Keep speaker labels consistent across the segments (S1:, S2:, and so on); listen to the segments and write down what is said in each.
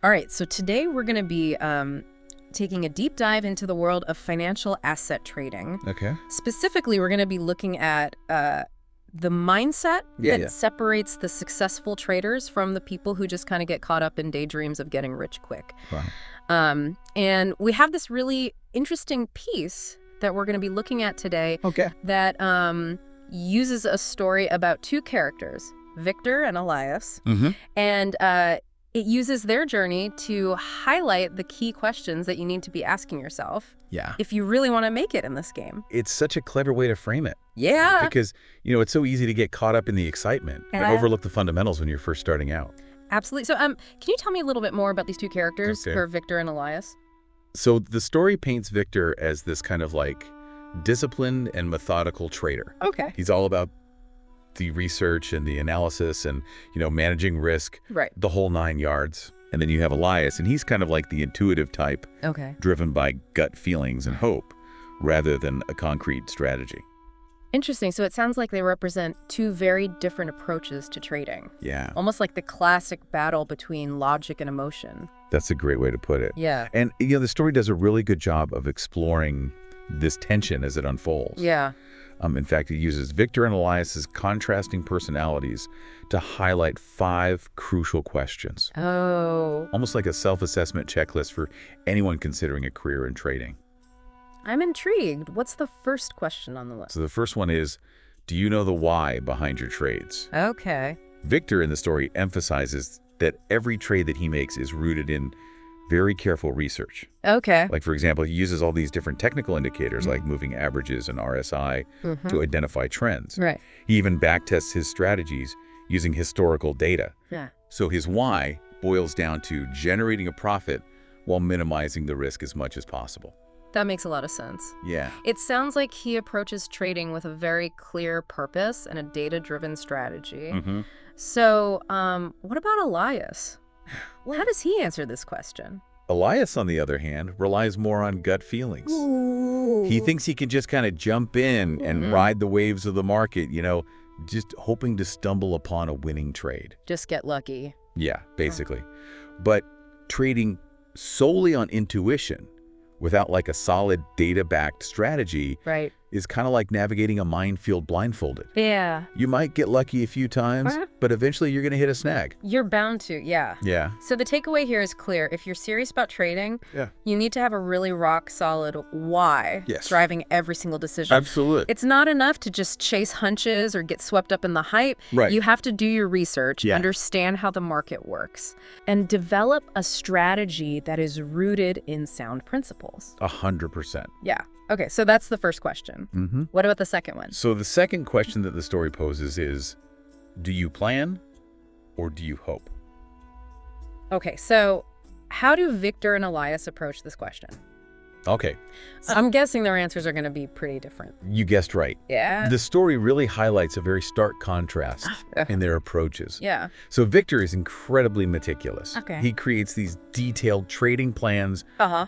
S1: All right, so today we're going to be taking a deep dive into the world of financial asset trading.
S2: Okay.
S1: Specifically, we're going to be looking at the mindset that separates the successful traders from the people who just kind of get caught up in daydreams of getting rich quick.
S2: Wow.
S1: And we have this really interesting piece that we're going to be looking at today that uses a story about two characters, Victor and Elias. And it uses their journey to highlight the key questions that you need to be asking yourself if you really want to make it in this game.
S2: It's such a clever way to frame it.
S1: Yeah.
S2: Because, it's so easy to get caught up in the excitement and overlook the fundamentals when you're first starting out.
S1: Absolutely. So can you tell me a little bit more about these two characters for Victor and Elias?
S2: So the story paints Victor as this kind of like disciplined and methodical trader.
S1: Okay.
S2: He's all about the research and the analysis and, managing risk, the whole 9 yards. And then you have Elias, and he's kind of like the intuitive type, driven by gut feelings and hope rather than a concrete strategy.
S1: Interesting. So it sounds like they represent two very different approaches to trading.
S2: Yeah.
S1: Almost like the classic battle between logic and emotion.
S2: That's a great way to put it.
S1: Yeah.
S2: And, the story does a really good job of exploring this tension as it unfolds.
S1: Yeah.
S2: In fact, it uses Victor and Elias's contrasting personalities to highlight 5 crucial questions.
S1: Oh.
S2: Almost like a self-assessment checklist for anyone considering a career in trading.
S1: I'm intrigued. What's the first question on the list?
S2: So the first one is, do you know the why behind your trades?
S1: Okay.
S2: Victor in the story emphasizes that every trade that he makes is rooted in very careful research.
S1: Okay.
S2: Like, for example, he uses all these different technical indicators like moving averages and RSI to identify trends.
S1: Right.
S2: He even backtests his strategies using historical data.
S1: Yeah.
S2: So his why boils down to generating a profit while minimizing the risk as much as possible.
S1: That makes a lot of sense.
S2: Yeah.
S1: It sounds like he approaches trading with a very clear purpose and a data-driven strategy. So what about Elias? How does he answer this question?
S2: Elias, on the other hand, relies more on gut feelings. Ooh. He thinks he can just kind of jump in and ride the waves of the market, just hoping to stumble upon a winning trade.
S1: Just get lucky.
S2: Yeah, basically. But trading solely on intuition without like a solid data-backed strategy is kind of like navigating a minefield blindfolded.
S1: Yeah.
S2: You might get lucky a few times, but eventually you're going to hit a snag.
S1: You're bound to, yeah.
S2: Yeah.
S1: So the takeaway here is clear. If you're serious about trading, you need to have a really rock-solid why driving every single decision.
S2: Absolutely.
S1: It's not enough to just chase hunches or get swept up in the hype.
S2: Right.
S1: You have to do your research, understand how the market works, and develop a strategy that is rooted in sound principles.
S2: 100%.
S1: Yeah. Okay, so that's the first question. What about the second one?
S2: So the second question that the story poses is, do you plan or do you hope?
S1: Okay, so how do Victor and Elias approach this question?
S2: Okay.
S1: I'm guessing their answers are going to be pretty different.
S2: You guessed right.
S1: Yeah.
S2: The story really highlights a very stark contrast in their approaches.
S1: Yeah.
S2: So Victor is incredibly meticulous.
S1: Okay.
S2: He creates these detailed trading plans,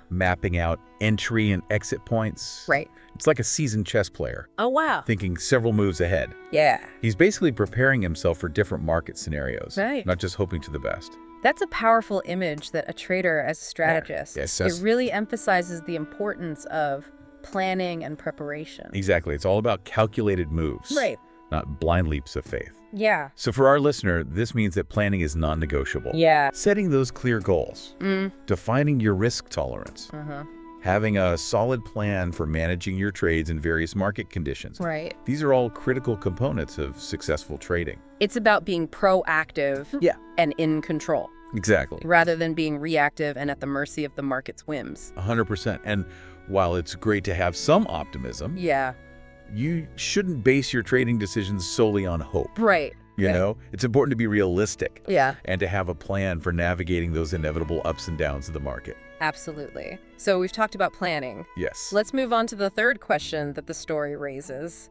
S2: mapping out entry and exit points.
S1: Right.
S2: It's like a seasoned chess player.
S1: Oh, wow.
S2: Thinking several moves ahead.
S1: Yeah.
S2: He's basically preparing himself for different market scenarios.
S1: Right.
S2: Not just hoping to the best.
S1: That's a powerful image that a trader as a strategist.
S2: Yes,
S1: it really emphasizes the importance of planning and preparation.
S2: Exactly. It's all about calculated moves.
S1: Right.
S2: Not blind leaps of faith.
S1: Yeah.
S2: So for our listener, this means that planning is non-negotiable.
S1: Yeah.
S2: Setting those clear goals. Defining your risk tolerance. Having a solid plan for managing your trades in various market conditions.
S1: Right.
S2: These are all critical components of successful trading.
S1: It's about being proactive and in control.
S2: Exactly.
S1: Rather than being reactive and at the mercy of the market's whims.
S2: 100%. And while it's great to have some optimism, you shouldn't base your trading decisions solely on hope.
S1: Right.
S2: You know, it's important to be realistic.
S1: Yeah.
S2: And to have a plan for navigating those inevitable ups and downs of the market.
S1: Absolutely. So we've talked about planning.
S2: Yes.
S1: Let's move on to the third question that the story raises.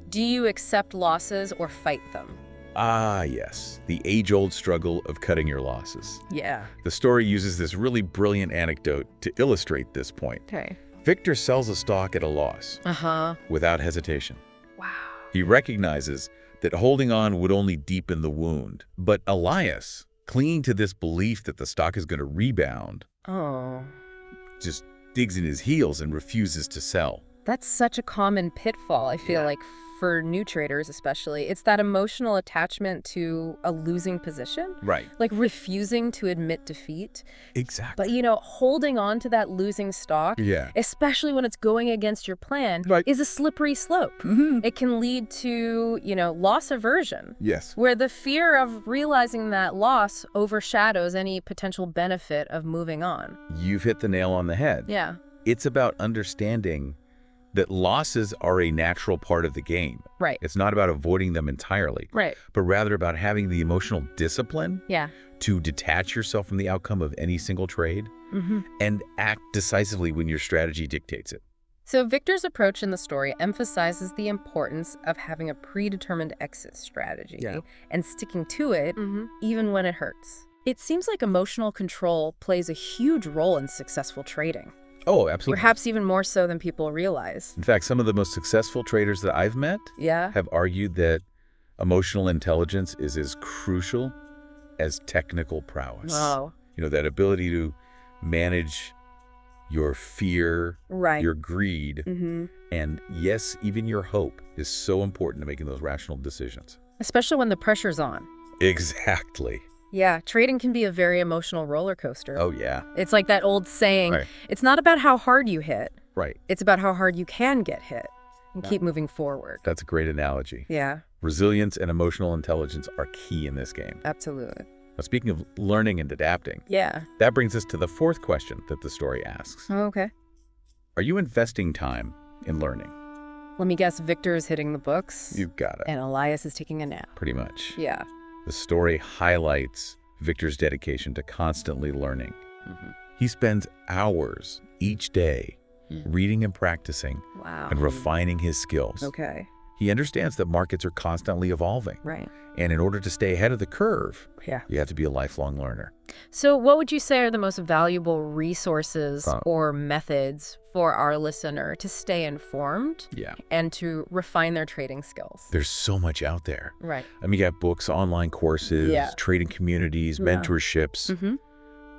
S1: Do you accept losses or fight them?
S2: Ah, yes. The age-old struggle of cutting your losses.
S1: Yeah.
S2: The story uses this really brilliant anecdote to illustrate this point.
S1: Okay.
S2: Victor sells a stock at a loss. Without hesitation.
S1: Wow.
S2: He recognizes that holding on would only deepen the wound. But Elias clinging to this belief that the stock is going to rebound, just digs in his heels and refuses to sell.
S1: That's such a common pitfall, I feel like, for new traders especially. It's that emotional attachment to a losing position.
S2: Right.
S1: Like refusing to admit defeat.
S2: Exactly.
S1: But, holding on to that losing stock, especially when it's going against your plan, is a slippery slope. It can lead to, loss aversion.
S2: Yes.
S1: Where the fear of realizing that loss overshadows any potential benefit of moving on.
S2: You've hit the nail on the head.
S1: Yeah.
S2: It's about understanding that losses are a natural part of the game.
S1: Right.
S2: It's not about avoiding them entirely.
S1: Right.
S2: But rather about having the emotional discipline to detach yourself from the outcome of any single trade and act decisively when your strategy dictates it.
S1: So Victor's approach in the story emphasizes the importance of having a predetermined exit strategy and sticking to it even when it hurts. It seems like emotional control plays a huge role in successful trading.
S2: Oh, absolutely.
S1: Perhaps even more so than people realize.
S2: In fact, some of the most successful traders that I've met have argued that emotional intelligence is as crucial as technical prowess.
S1: Wow.
S2: That ability to manage your fear, your greed, and yes, even your hope is so important to making those rational decisions.
S1: Especially when the pressure's on.
S2: Exactly.
S1: Yeah, trading can be a very emotional roller coaster.
S2: Oh, yeah.
S1: It's like that old saying, it's not about how hard you hit.
S2: Right.
S1: It's about how hard you can get hit and keep moving forward.
S2: That's a great analogy.
S1: Yeah.
S2: Resilience and emotional intelligence are key in this game.
S1: Absolutely.
S2: Now, speaking of learning and adapting, that brings us to the fourth question that the story asks.
S1: Oh, okay.
S2: Are you investing time in learning?
S1: Let me guess, Victor is hitting the books.
S2: You got it.
S1: And Elias is taking a nap.
S2: Pretty much.
S1: Yeah.
S2: The story highlights Victor's dedication to constantly learning. He spends hours each day reading and practicing and refining his skills.
S1: Okay.
S2: He understands that markets are constantly evolving.
S1: Right.
S2: And in order to stay ahead of the curve, you have to be a lifelong learner.
S1: So what would you say are the most valuable resources or methods for our listener to stay informed and to refine their trading skills?
S2: There's so much out there.
S1: Right.
S2: I mean, you got books, online courses, trading communities, mentorships.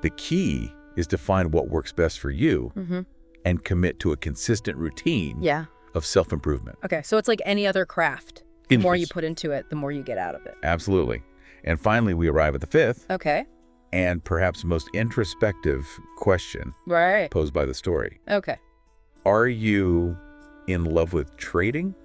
S2: The key is to find what works best for you and commit to a consistent routine of self-improvement.
S1: Okay, so it's like any other craft. The more you put into it, the more you get out of it.
S2: Absolutely. And finally, we arrive at the fifth.
S1: Okay.
S2: And perhaps most introspective question posed by the story.
S1: Okay.
S2: Are you in love with trading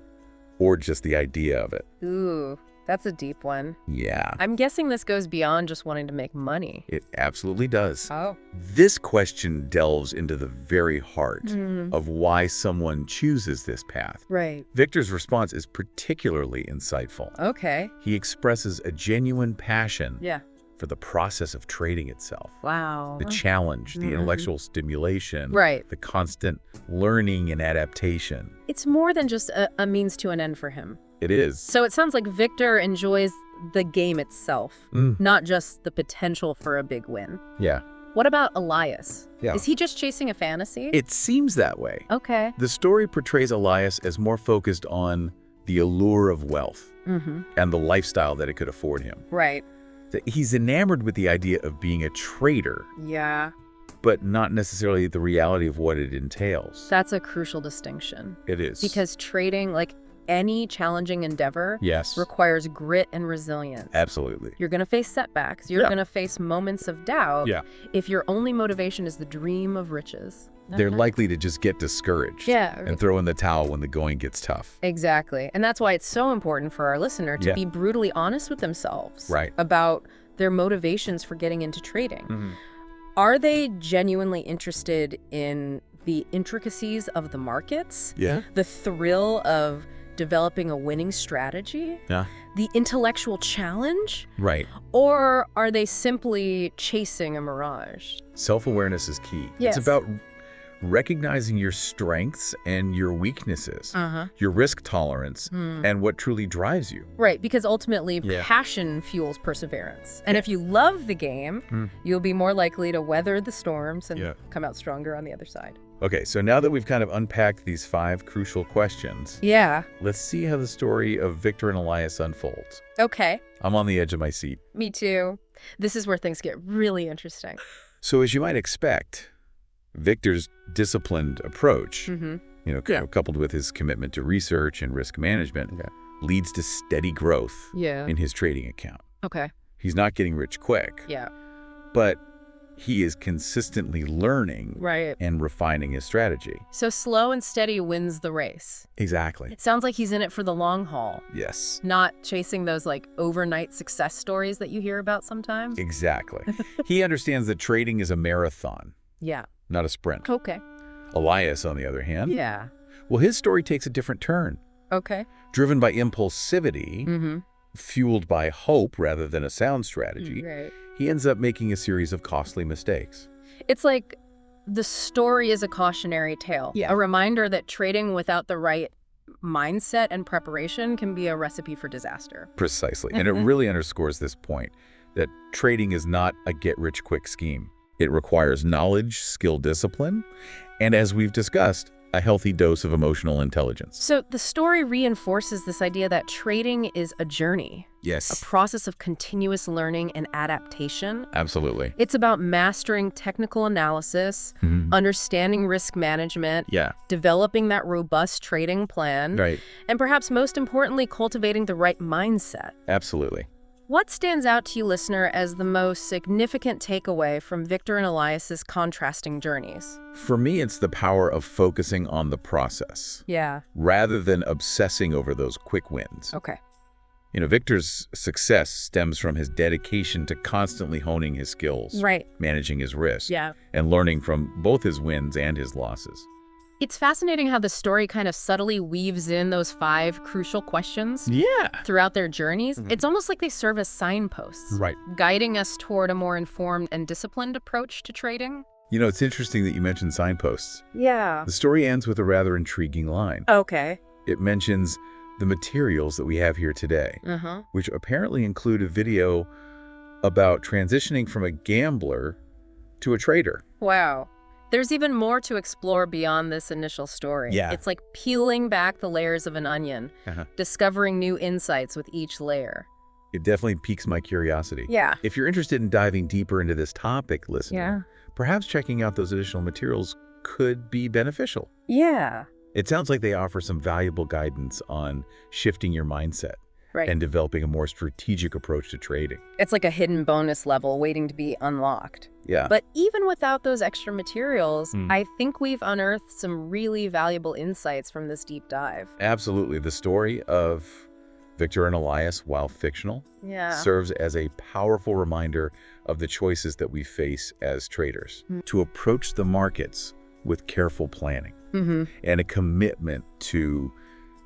S2: or just the idea of it?
S1: Ooh, that's a deep one.
S2: Yeah.
S1: I'm guessing this goes beyond just wanting to make money.
S2: It absolutely does.
S1: Oh.
S2: This question delves into the very heart of why someone chooses this path.
S1: Right.
S2: Victor's response is particularly insightful.
S1: Okay.
S2: He expresses a genuine passion for the process of trading itself.
S1: Wow.
S2: The challenge, the intellectual stimulation, the constant learning and adaptation.
S1: It's more than just a means to an end for him.
S2: It is.
S1: So it sounds like Victor enjoys the game itself, not just the potential for a big win.
S2: Yeah.
S1: What about Elias?
S2: Yeah.
S1: Is he just chasing a fantasy?
S2: It seems that way.
S1: Okay.
S2: The story portrays Elias as more focused on the allure of wealth and the lifestyle that it could afford him.
S1: Right.
S2: He's enamored with the idea of being a trader.
S1: Yeah.
S2: But not necessarily the reality of what it entails.
S1: That's a crucial distinction.
S2: It is.
S1: Because trading, like any challenging endeavor, requires grit and resilience.
S2: Absolutely.
S1: You're going to face setbacks. You're going to face moments of doubt if your only motivation is the dream of riches.
S2: They're likely to just get discouraged and throw in the towel when the going gets tough.
S1: Exactly. And that's why it's so important for our listener to be brutally honest with themselves about their motivations for getting into trading. Are they genuinely interested in the intricacies of the markets? The thrill of developing a winning strategy? The intellectual challenge? Or are they simply chasing a mirage?
S2: Self-awareness is key.
S1: Yes.
S2: It's about recognizing your strengths and your weaknesses, your risk tolerance, and what truly drives you.
S1: Right, because ultimately passion fuels perseverance. And if you love the game, you'll be more likely to weather the storms and come out stronger on the other side.
S2: Okay, so now that we've kind of unpacked these 5 crucial questions, let's see how the story of Victor and Elias unfolds.
S1: Okay.
S2: I'm on the edge of my seat.
S1: Me too. This is where things get really interesting.
S2: So as you might expect, Victor's disciplined approach, coupled with his commitment to research and risk management, leads to steady growth in his trading account.
S1: Okay.
S2: He's not getting rich quick.
S1: Yeah.
S2: But he is consistently learning and refining his strategy.
S1: So slow and steady wins the race.
S2: Exactly.
S1: It sounds like he's in it for the long haul.
S2: Yes.
S1: Not chasing those overnight success stories that you hear about sometimes.
S2: Exactly. He understands that trading is a marathon.
S1: Yeah.
S2: Not a sprint.
S1: Okay.
S2: Elias, on the other hand.
S1: Yeah.
S2: Well, his story takes a different turn.
S1: Okay.
S2: Driven by impulsivity, fueled by hope rather than a sound strategy, he ends up making a series of costly mistakes.
S1: It's like the story is a cautionary tale, a reminder that trading without the right mindset and preparation can be a recipe for disaster.
S2: Precisely. And it really underscores this point, that trading is not a get-rich-quick scheme. It requires knowledge, skill, discipline, and as we've discussed, a healthy dose of emotional intelligence.
S1: So the story reinforces this idea that trading is a journey.
S2: Yes.
S1: A process of continuous learning and adaptation.
S2: Absolutely.
S1: It's about mastering technical analysis, understanding risk management, developing that robust trading plan, and perhaps most importantly, cultivating the right mindset.
S2: Absolutely.
S1: What stands out to you, listener, as the most significant takeaway from Victor and Elias's contrasting journeys?
S2: For me, it's the power of focusing on the process.
S1: Yeah.
S2: Rather than obsessing over those quick wins.
S1: Okay.
S2: Victor's success stems from his dedication to constantly honing his skills, managing his risk, and learning from both his wins and his losses.
S1: It's fascinating how the story kind of subtly weaves in those 5 crucial questions throughout their journeys. It's almost like they serve as signposts, guiding us toward a more informed and disciplined approach to trading.
S2: It's interesting that you mentioned signposts.
S1: Yeah.
S2: The story ends with a rather intriguing line.
S1: Okay.
S2: It mentions the materials that we have here today, which apparently include a video about transitioning from a gambler to a trader.
S1: Wow. There's even more to explore beyond this initial story.
S2: Yeah.
S1: It's like peeling back the layers of an onion, discovering new insights with each layer.
S2: It definitely piques my curiosity.
S1: Yeah.
S2: If you're interested in diving deeper into this topic, listener, perhaps checking out those additional materials could be beneficial.
S1: Yeah.
S2: It sounds like they offer some valuable guidance on shifting your mindset and developing a more strategic approach to trading.
S1: It's like a hidden bonus level waiting to be unlocked.
S2: Yeah.
S1: But even without those extra materials, I think we've unearthed some really valuable insights from this deep dive.
S2: Absolutely. The story of Victor and Elias, while fictional, serves as a powerful reminder of the choices that we face as traders. To approach the markets with careful planning and a commitment to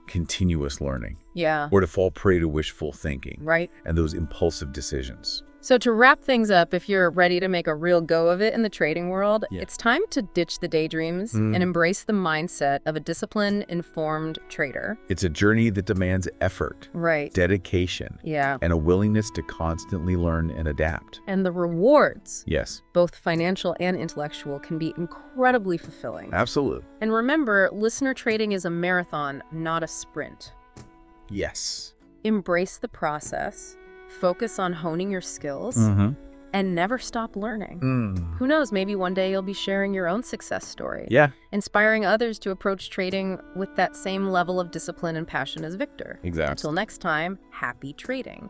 S2: continuous learning.
S1: Yeah.
S2: Or to fall prey to wishful thinking.
S1: Right.
S2: And those impulsive decisions.
S1: So to wrap things up, if you're ready to make a real go of it in the trading world, it's time to ditch the daydreams and embrace the mindset of a disciplined, informed trader.
S2: It's a journey that demands effort, dedication, and a willingness to constantly learn and adapt.
S1: And the rewards, both financial and intellectual, can be incredibly fulfilling.
S2: Absolutely.
S1: And remember, listener trading is a marathon, not a sprint.
S2: Yes.
S1: Embrace the process. Focus on honing your skills and never stop learning. Who knows, maybe one day you'll be sharing your own success story. Inspiring others to approach trading with that same level of discipline and passion as Victor.
S2: Exactly.
S1: Until next time, happy trading.